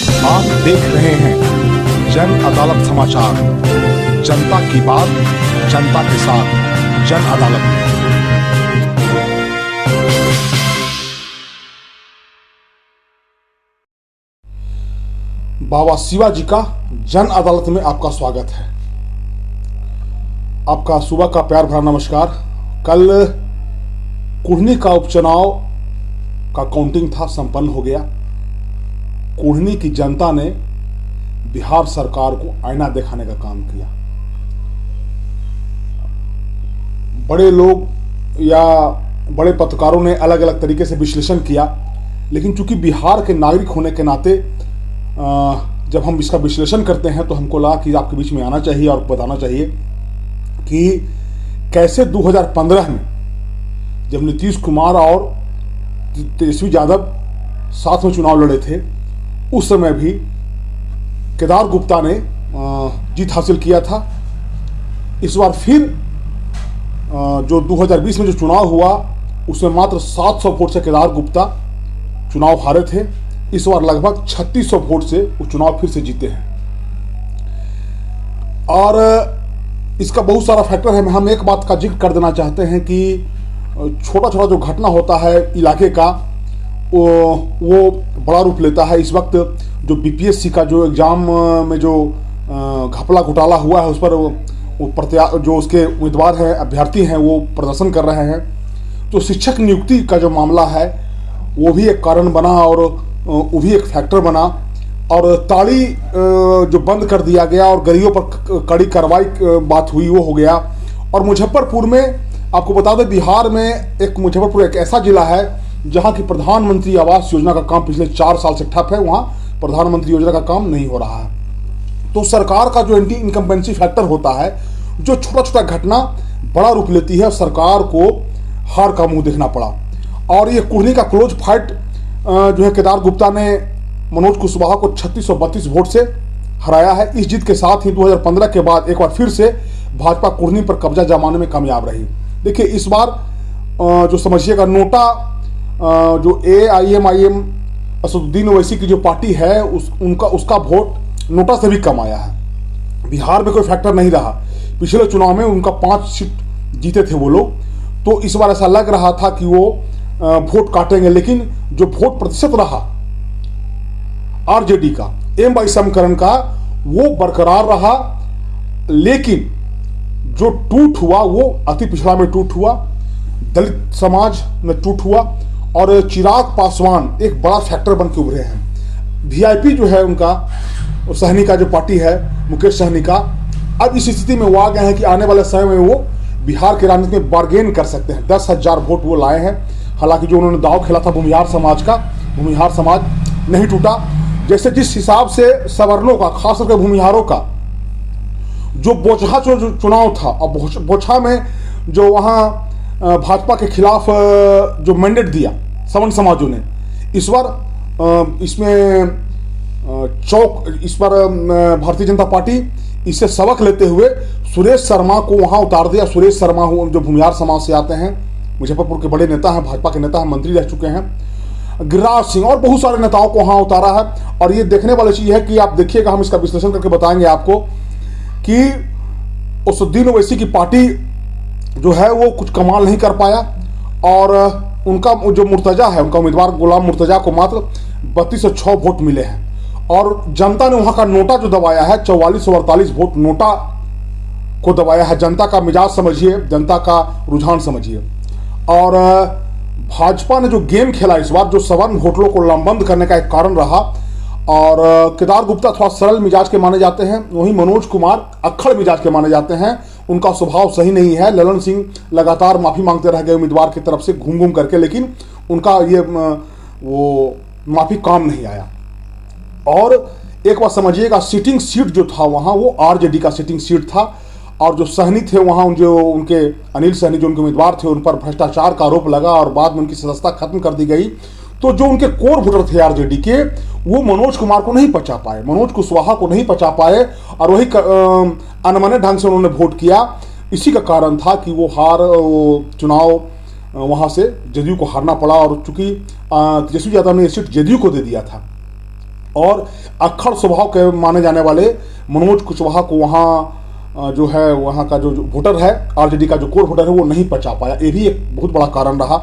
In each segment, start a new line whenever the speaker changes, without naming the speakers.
आप देख रहे हैं जन अदालत समाचार। जनता की बात जनता के साथ, जन अदालत में। बाबा शिवाजी का जन अदालत में आपका स्वागत है। आपका सुबह का प्यार भरा नमस्कार। कल कुढ़नी का उपचुनाव का काउंटिंग था, संपन्न हो गया। कुढ़नी की जनता ने बिहार सरकार को आईना दिखाने का काम किया। बड़े लोग या बड़े पत्रकारों ने अलग अलग तरीके से विश्लेषण किया, लेकिन चूंकि बिहार के नागरिक होने के नाते जब हम इसका विश्लेषण करते हैं तो हमको लगा कि आपके बीच में आना चाहिए और बताना चाहिए कि कैसे 2015 में जब नीतीश कुमार और तेजस्वी यादव साथ में चुनाव लड़े थे, उस समय भी केदार गुप्ता ने जीत हासिल किया था। इस बार फिर जो 2020 में जो चुनाव हुआ उसमें मात्र 700 वोट से केदार गुप्ता चुनाव हारे थे। इस बार लगभग 3600 वोट से वो चुनाव फिर से जीते हैं। और इसका बहुत सारा फैक्टर है। हम एक बात का जिक्र कर देना चाहते हैं कि छोटा छोटा जो घटना होता है इलाके का, वो बड़ा रूप लेता है। इस वक्त जो बीपीएससी का जो एग्ज़ाम में जो घपला घोटाला हुआ है, उस पर वो जो उसके उम्मीदवार हैं, अभ्यर्थी हैं, वो प्रदर्शन कर रहे हैं। तो शिक्षक नियुक्ति का जो मामला है वो भी एक कारण बना और वो भी एक फैक्टर बना। और ताड़ी जो बंद कर दिया गया और गरीबों पर कड़ी कार्रवाई बात हुई, वो हो गया। और मुजफ्फरपुर में आपको बता दें, बिहार में मुजफ्फरपुर एक ऐसा जिला है जहां की प्रधानमंत्री आवास योजना का काम पिछले 4 साल से ठप है। वहां प्रधानमंत्री योजना का काम नहीं हो रहा है। तो सरकार का जो एंटी इनकम्बेंसी फैक्टर होता है, जो छोटा छोटा घटना बड़ा रूप लेती है, सरकार को हार का मुंह देखना पड़ा। और ये कुढ़नी का क्लोज फाइट जो है, केदार गुप्ता ने मनोज कुशवाहा को 3632 वोट से हराया है। इस जीत के साथ ही 2015 के बाद एक बार फिर से भाजपा कुढ़नी पर कब्जा जमाने में कामयाब रही। देखिए, इस बार जो समझिएगा, नोटा जो AIM असदुद्दीन ओवैसी की जो पार्टी है, उसका वोट नोटा से भी कम आया है। बिहार में कोई फैक्टर नहीं रहा। पिछले चुनाव में उनका 5 सीट जीते थे वो लोग। तो इस बार ऐसा लग रहा था कि वो वोट काटेंगे, लेकिन जो वोट प्रतिशत रहा आरजेडी का, M समीकरण का, वो बरकरार रहा। लेकिन जो टूट हुआ वो अति पिछड़ा में टूट हुआ, दलित समाज में टूट हुआ। और चिराग पासवान एक बड़ा फैक्टर बन के उभरे हैं। VIP जो है उनका, सहनी का जो पार्टी है, मुकेश सहनी का, अब इस स्थिति में वो आ गए हैं कि आने वाले समय में वो बिहार के राजनीति में बार्गेन कर सकते हैं। 10,000 वोट वो लाए हैं। हालांकि जो उन्होंने दांव खेला था भूमिहार समाज का, भूमिहार समाज नहीं टूटा। जैसे जिस हिसाब से सवर्णों का, खास करके भूमिहारों का जो बोचहा चुनाव था, और बोचहा में जो वहाँ भाजपा के खिलाफ जो मैंडेट दिया सवर्ण समाजों ने, इस बार इसमें इस बार भारतीय जनता पार्टी इससे सबक लेते हुए सुरेश शर्मा को वहाँ उतार दिया। सुरेश शर्मा जो भूमिहार समाज से आते हैं, मुजफ्फरपुर के बड़े नेता हैं, भाजपा के नेता हैं, मंत्री रह चुके हैं। गिरिराज सिंह और बहुत सारे नेताओं को वहाँ उतारा है। और ये देखने वाली चीज़ है कि आप देखिएगा, हम इसका विश्लेषण करके बताएंगे आपको कि असदुद्दीन ओवैसी की पार्टी जो है वो कुछ कमाल नहीं कर पाया। और उनका जो मुर्तजा है, उनका उम्मीदवार गुलाम मुर्तजा को मात्र 3206 वोट मिले हैं। और जनता ने वहाँ का नोटा जो दबाया है, 4448 वोट नोटा को दबाया है। जनता का मिजाज समझिए, जनता का रुझान समझिए। और भाजपा ने जो गेम खेला इस बार, जो सवर्ण वोटरों को लंबंद करने का एक कारण रहा। और केदार गुप्ता थोड़ा सरल मिजाज के माने जाते हैं, वहीं मनोज कुमार अक्खड़ मिजाज के माने जाते हैं। उनका स्वभाव सही नहीं है। ललन सिंह लगातार माफ़ी मांगते रह गए उम्मीदवार की तरफ से घूम घूम करके, लेकिन उनका ये वो माफ़ी काम नहीं आया। और एक बात समझिएगा, सिटिंग सीट जो था वहाँ, वो आरजेडी का सिटिंग सीट था। और जो सहनी थे वहाँ, जो उनके अनिल सहनी जो उनके उम्मीदवार थे, उन पर भ्रष्टाचार का आरोप लगा और बाद में उनकी सदस्यता खत्म कर दी गई। तो जो उनके कोर वोटर थे आरजेडी के, वो मनोज कुमार को नहीं पचा पाए, मनोज कुशवाहा को नहीं पचा पाए, और वही अनमने ढंग से उन्होंने वोट किया। इसी का कारण था कि वो चुनाव वहाँ से जदयू को हारना पड़ा। और चूंकि तेजस्वी यादव ने ये सीट जदयू को दे दिया था, और अक्खड़ स्वभाव के माने जाने वाले मनोज कुशवाहा को वहाँ जो है वहाँ का जो वोटर है आरजेडी का जो कोर वोटर है वो नहीं पचा पाया। ये भी एक बहुत बड़ा कारण रहा।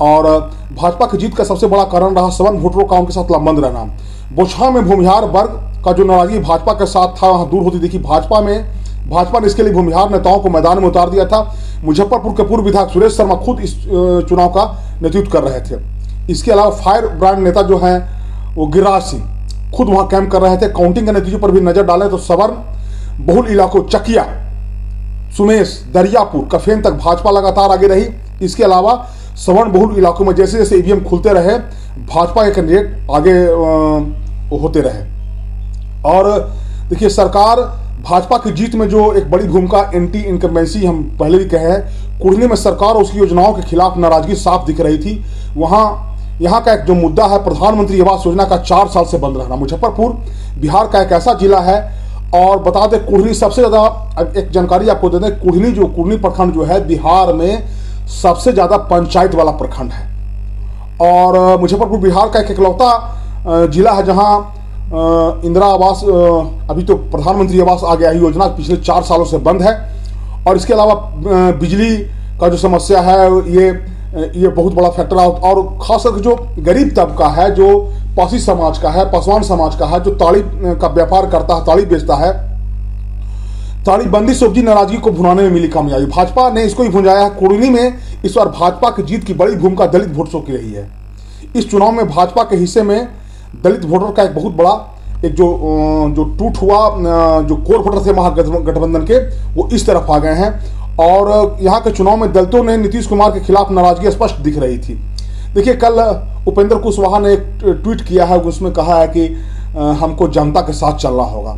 और भाजपा की जीत का सबसे बड़ा कारण रहा सवर्ण वोटरों का उनके साथ लंबंद रहना। बोचहा में भूमिहार वर्ग का जो नाराजगी भाजपा के साथ था वहाँ दूर होती देखी। भाजपा ने इसके लिए भूमिहार नेताओं को मैदान में उतार दिया था। मुजफ्फरपुर के पूर्व विधायक सुरेश शर्मा खुद इस चुनाव का नेतृत्व कर रहे थे। इसके अलावा फायर ब्रांड नेता जो हैं वो गिरिराज सिंह खुद वहां कैंप कर रहे थे। काउंटिंग के नतीजों पर भी नजर डालें तो सवर्ण बहुल इलाकों चकिया, सुमेश, दरियापुर, कफेन तक भाजपा लगातार आगे रही। इसके अलावा सवर्ण बहुल इलाकों में जैसे जैसे ईवीएम खुलते रहे भाजपा के कैंडिडेट आगे होते रहे। और देखिए सरकार भाजपा की जीत में जो एक बड़ी भूमिका एंटी इनकम्बेंसी हम पहले भी कहे हैं, कुढ़नी में सरकार और उसकी योजनाओं के खिलाफ नाराजगी साफ दिख रही थी। यहाँ का एक जो मुद्दा है प्रधानमंत्री आवास योजना का 4 साल से बंद रहना। मुजफ्फरपुर बिहार का एक ऐसा जिला है और बता दें कुढ़नी सबसे ज्यादा, एक जानकारी आपको दे दें, कुढ़नी प्रखंड जो है बिहार में सबसे ज्यादा पंचायत वाला प्रखंड है। और मुजफ्फरपुर बिहार का एक इकलौता जिला है जहां इंदिरा आवास, अभी तो प्रधानमंत्री आवास आ गया है, योजना पिछले 4 सालों से बंद है। और इसके अलावा बिजली का जो समस्या है ये बहुत बड़ा फैक्टर है। और खासकर जो गरीब तबका है, जो पासी समाज का है, पासवान समाज का है, जो ताड़ी का व्यापार करता है, ताड़ी बेचता है, ताड़ी बंदी से उपजी नाराजगी को भुनाने में मिली कामयाबी। भाजपा ने इसको ही भुंजाया है। कुढ़नी में इस बार भाजपा की जीत की बड़ी भूमिका दलित वोटरों की रही है। इस चुनाव में भाजपा के हिस्से में दलित वोटर का एक बहुत बड़ा एक जो टूट हुआ, जो कोर वोटर थे महागठबंधन के, वो इस तरफ आ गए हैं। और यहाँ के चुनाव में दलितों ने नीतीश कुमार के खिलाफ नाराजगी स्पष्ट दिख रही थी। देखिए कल उपेंद्र कुशवाहा ने एक ट्वीट किया है, उसमें कहा है कि हमको जनता के साथ चलना होगा।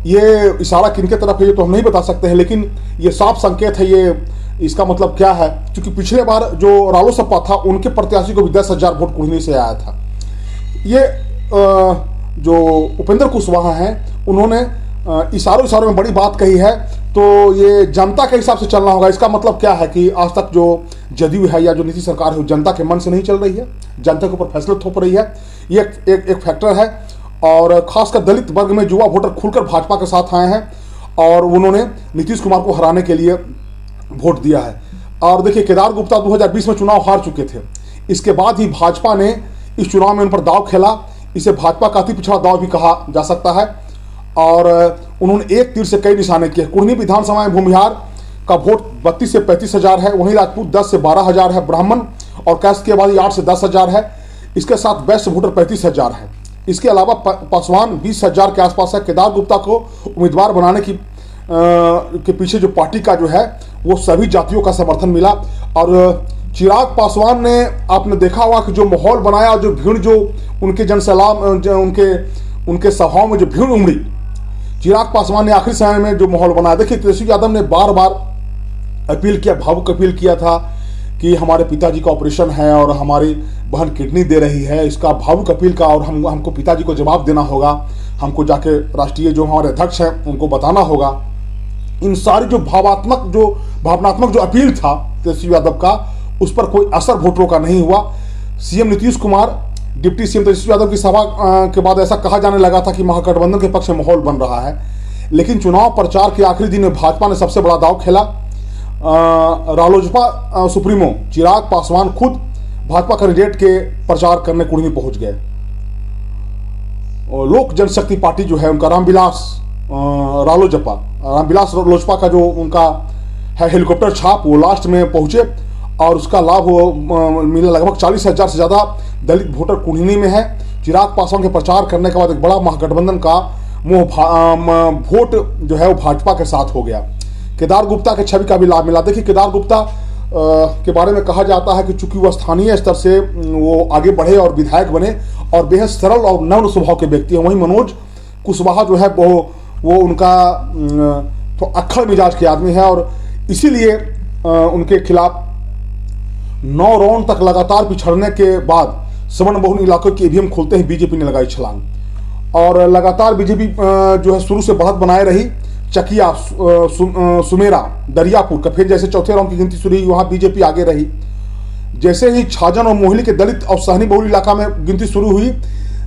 ये इशारा किनके तरफ है ये तो हम नहीं बता सकते हैं, लेकिन ये साफ संकेत है। ये इसका मतलब क्या है, क्योंकि पिछले बार जो रालोसपा था उनके प्रत्याशी को भी 10,000 वोट कुढ़नी से आया था। ये जो उपेंद्र कुशवाहा हैं उन्होंने इशारों में बड़ी बात कही है। तो ये जनता के हिसाब से चलना होगा। इसका मतलब क्या है कि आज तक जो जदयू है या जो नीतीश सरकार है जनता के मन से नहीं चल रही है, जनता के ऊपर फैसले थोप रही है। ये एक फैक्टर है। और खासकर दलित वर्ग में युवा वोटर खुलकर भाजपा के साथ आए हैं और उन्होंने नीतीश कुमार को हराने के लिए वोट दिया है। और देखिए केदार गुप्ता 2020 में चुनाव हार चुके थे। इसके बाद ही भाजपा ने इस चुनाव में उन पर दाव खेला। इसे भाजपा का अति पिछड़ा दाव भी कहा जा सकता है। और उन्होंने एक तीर से कई निशाने किए। कुढ़नी विधानसभा में भूमिहार का वोट 32 से 35 हजार है, वहीं राजपूत 10 से 12 हजार है, ब्राह्मण और कैस्ट के बाद 8 से 10 हजार है। इसके साथ वैश्य वोटर 35 हजार है। इसके अलावा पासवान 20 हजार के आसपास है। केदार गुप्ता को उम्मीदवार बनाने के पीछे जो पार्टी का जो है वो सभी जातियों का समर्थन मिला। और चिराग पासवान ने, आपने देखा होगा कि जो माहौल बनाया, जो भीड़, जो उनके जनसलाम, उनके सभाओं में जो भीड़ उमड़ी, चिराग पासवान ने आखिरी समय में जो माहौल बनाया। देखिए तेजस्वी यादव ने बार बार अपील किया, भावुक अपील किया था कि हमारे पिताजी का ऑपरेशन है और हमारी बहन किडनी दे रही है। इसका भावुक अपील का, और हमको पिताजी को जवाब देना होगा, हमको जाके राष्ट्रीय जो हमारे अध्यक्ष हैं उनको बताना होगा। इन सारी जो भावनात्मक जो अपील था तेजस्वी यादव का, उस पर कोई असर वोटरों का नहीं हुआ। CM Nitish Kumar, deputy CM Tejashwi Yadav की सभा के बाद ऐसा कहा जाने लगा था कि महागठबंधन के पक्ष में माहौल बन रहा है। लेकिन चुनाव प्रचार के आखिरी दिन में भाजपा ने सबसे बड़ा दांव खेला। रालोजपा सुप्रीमो चिराग पासवान खुद भाजपा कैंडिडेट के प्रचार करने कुढ़नी पहुंच गए। लोक जनशक्ति पार्टी जो है उनका रामविलास लोजपा का जो उनका है हेलीकॉप्टर छाप, वो लास्ट में पहुंचे और उसका लाभ मिला। लगभग 40 हजार से ज्यादा दलित वोटर कुढ़नी में है। चिराग पासवान के प्रचार करने के बाद एक बड़ा महागठबंधन का वोट जो है वो भाजपा के साथ हो गया। केदार गुप्ता के छवि का भी लाभ मिला। देखिए केदार गुप्ता के बारे में कहा जाता है कि चूंकि वह स्थानीय स्तर से वो आगे बढ़े और विधायक बने और बेहद सरल और नम्र स्वभाव के व्यक्ति हैं। वहीं मनोज कुशवाहा जो है वो उनका तो अक्खड़ मिजाज के आदमी है और इसीलिए उनके खिलाफ 9 राउंड तक लगातार पिछड़ने के बाद सवर्ण बहुल इलाकों की ईवीएम खोलते ही बीजेपी ने लगाई छलांग और लगातार बीजेपी जो है शुरू से बढ़त बनाए रही। चकिया, सुमेरा, दरियापुर, कफेन जैसे चौथे राउंड की गिनती शुरू हुई, वहां बीजेपी आगे रही। जैसे ही छाजन और मोहिली के दलित और सहनी बहुल इलाका में गिनती शुरू हुई,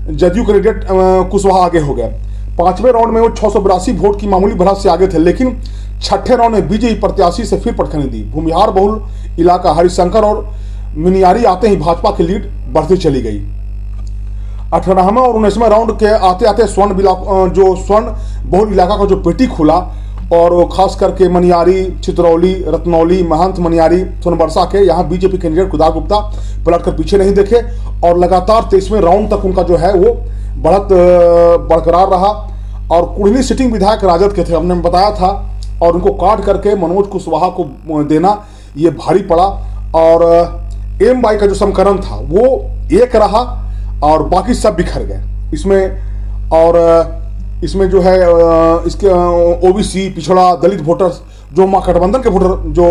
जदयू कैंडिडेट कुशवाहा आगे हो गए। 5वें राउंड में वो 682 वोट की मामूली बढ़त से आगे थे, लेकिन छठे राउंड में बीजेपी प्रत्याशी से फिर पटखनी दी। भूमिहार बहुल इलाका हरिशंकर और मिनियारी आते ही भाजपा की लीड बढ़ती चली गई। 18वें और 19वें राउंड के आते आते स्वर्ण बहुल इलाका का जो पेटी खुला और खास करके मनियारी, चित्रौली, रत्नौली, महंत मनियारी, सोनबरसा के यहाँ बीजेपी कैंडिडेट कुदार गुप्ता पलट कर पीछे नहीं देखे और लगातार 23वें राउंड तक उनका जो है वो बढ़त बरकरार रहा। और कुढ़नी सिटिंग विधायक राजद के थे, हमने बताया था, और उनको काट करके मनोज कुशवाहा को देना ये भारी पड़ा। और एम बाई का जो समीकरण था वो एक रहा और बाकी सब बिखर गए इसमें। और इसमें जो है इसके ओबीसी, पिछड़ा, दलित वोटर्स जो महागठबंधन के वोटर जो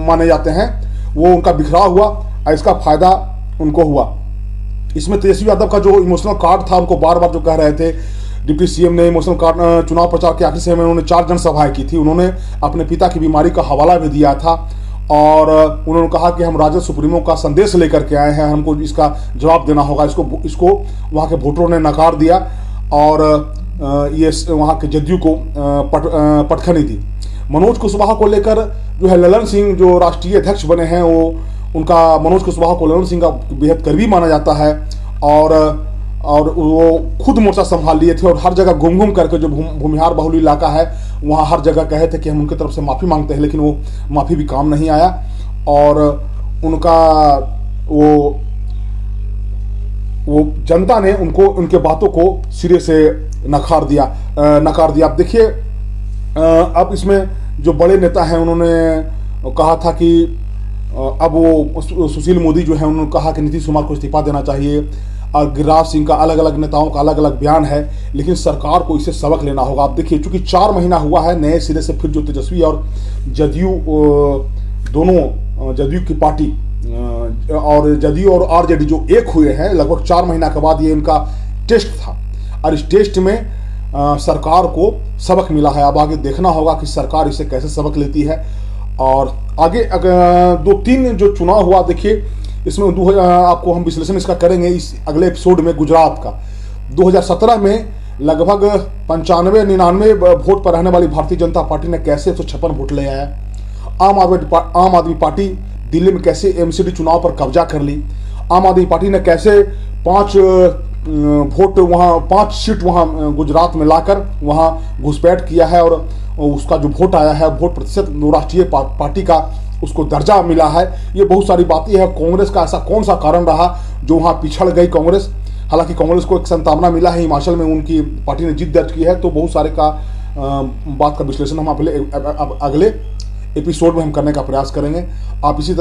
माने जाते हैं वो उनका बिखराव हुआ और इसका फायदा उनको हुआ। इसमें तेजस्वी यादव का जो इमोशनल कार्ड था, उनको बार बार जो कह रहे थे डिप्टी सीएम ने इमोशनल कार्ड, चुनाव प्रचार के आखिरी समय में उन्होंने 4 जनसभाएं की थी। उन्होंने अपने पिता की बीमारी का हवाला भी दिया था और उन्होंने कहा कि हम राजद सुप्रीमो का संदेश लेकर के आए हैं, हमको इसका जवाब देना होगा। इसको वहाँ के वोटरों ने नकार दिया और ये वहाँ के जदयू को पटखनी दी। मनोज कुशवाहा को लेकर जो है ललन सिंह जो राष्ट्रीय अध्यक्ष बने हैं, वो उनका मनोज कुशवाहा को ललन सिंह का बेहद करीबी माना जाता है और वो खुद मोर्चा संभाल लिए थे और हर जगह घूम घूम करके जो भूमिहार बहुल इलाका है वहाँ हर जगह कहे थे कि हम उनकी तरफ से माफ़ी मांगते हैं, लेकिन वो माफ़ी भी काम नहीं आया और उनका वो जनता ने उनके बातों को सिरे से नकार दिया। अब देखिए, अब इसमें जो बड़े नेता हैं उन्होंने कहा था कि अब वो सुशील मोदी जो है उन्होंने कहा कि नीतीश कुमार को इस्तीफा देना चाहिए और गिरिराज सिंह का, अलग अलग नेताओं का अलग अलग बयान है, लेकिन सरकार को इससे सबक लेना होगा। आप देखिए, चूंकि 4 महीना हुआ है, नए सिरे से फिर जो तेजस्वी और जदयू दोनों जदयू की पार्टी और जदयू और आरजेडी जो एक हुए हैं, लगभग 4 महीना के बाद ये इनका टेस्ट था और इस टेस्ट में सरकार को सबक मिला है। अब आगे देखना होगा कि सरकार इसे कैसे सबक लेती है। और आगे 2-3 जो चुनाव हुआ, देखिए इसमें आपको हम विश्लेषण इसका करेंगे इस अगले एपिसोड में। गुजरात का 2017 में लगभग 95-99 वोट पर रहने वाली भारतीय जनता पार्टी ने कैसे 156 वोट ले आया। आम आदमी पार्टी दिल्ली में कैसे एमसीडी चुनाव पर कब्जा कर ली। आम आदमी पार्टी ने कैसे 5 सीट वहाँ गुजरात में लाकर वहाँ घुसपैठ किया है और उसका जो वोट आया है, वोट प्रतिशत राष्ट्रीय पार्टी का उसको दर्जा मिला है। ये बहुत सारी बातें हैं। कांग्रेस का ऐसा कौन सा कारण रहा जो वहाँ पिछड़ गई कांग्रेस। हालांकि कांग्रेस को एक संभावना मिला है, हिमाचल में उनकी पार्टी ने जीत दर्ज की है। तो बहुत सारे का बात का विश्लेषण हम अगले एपिसोड में हम करने का प्रयास करेंगे। आप इसी तरह